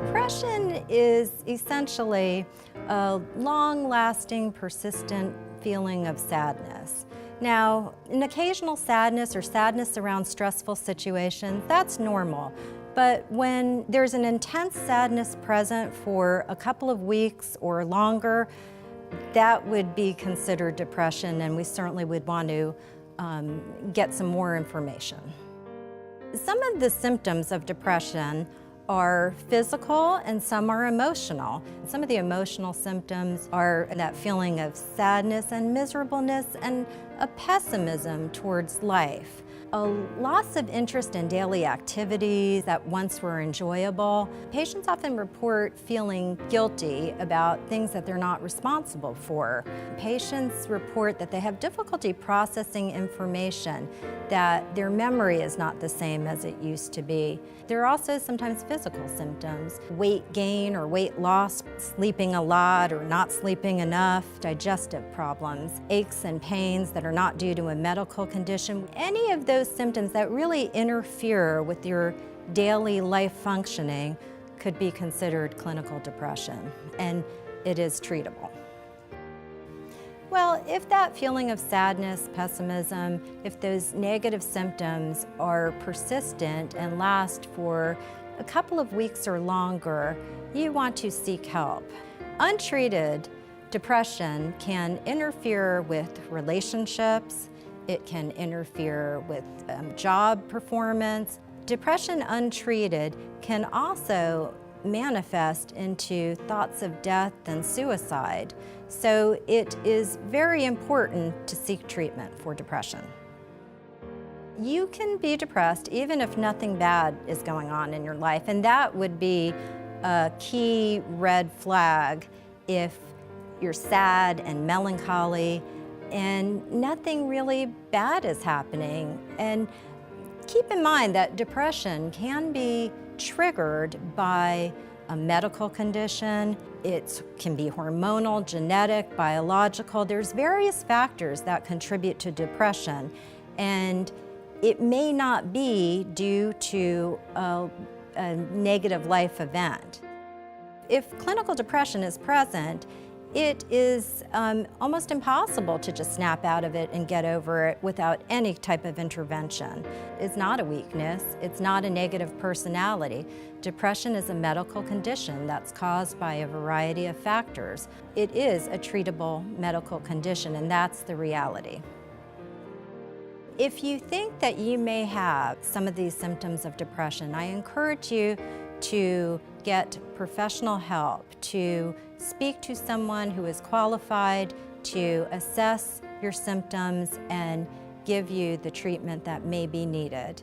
Depression is essentially a long-lasting, persistent feeling of sadness. Now, an occasional sadness or sadness around stressful situations, that's normal. But when there's an intense sadness present for a couple of weeks or longer, that would be considered depression, and we certainly would want to get some more information. Some of the symptoms of depression are physical and some are emotional. Some of the emotional symptoms are that feeling of sadness and miserableness and a pessimism towards life. A loss of interest in daily activities that once were enjoyable. Patients often report feeling guilty about things that they're not responsible for. Patients report that they have difficulty processing information, that their memory is not the same as it used to be. There are also sometimes physical symptoms, weight gain or weight loss, sleeping a lot or not sleeping enough, digestive problems, aches and pains that are not due to a medical condition. Any of those symptoms that really interfere with your daily life functioning could be considered clinical depression, and it is treatable. Well, if that feeling of sadness, pessimism, if those negative symptoms are persistent and last for a couple of weeks or longer, you want to seek help. Untreated depression can interfere with relationships. It can interfere with job performance. Depression untreated can also manifest into thoughts of death and suicide. So it is very important to seek treatment for depression. You can be depressed even if nothing bad is going on in your life, and that would be a key red flag if you're sad and melancholy and nothing really bad is happening. And keep in mind that depression can be triggered by a medical condition. It can be hormonal, genetic, biological. There's various factors that contribute to depression, and it may not be due to a negative life event. If clinical depression is present, it is almost impossible to just snap out of it and get over it without any type of intervention. It's not a weakness. It's not a negative personality. Depression is a medical condition that's caused by a variety of factors. It is a treatable medical condition, and that's the reality. If you think that you may have some of these symptoms of depression, I encourage you to get professional help, to speak to someone who is qualified to assess your symptoms and give you the treatment that may be needed.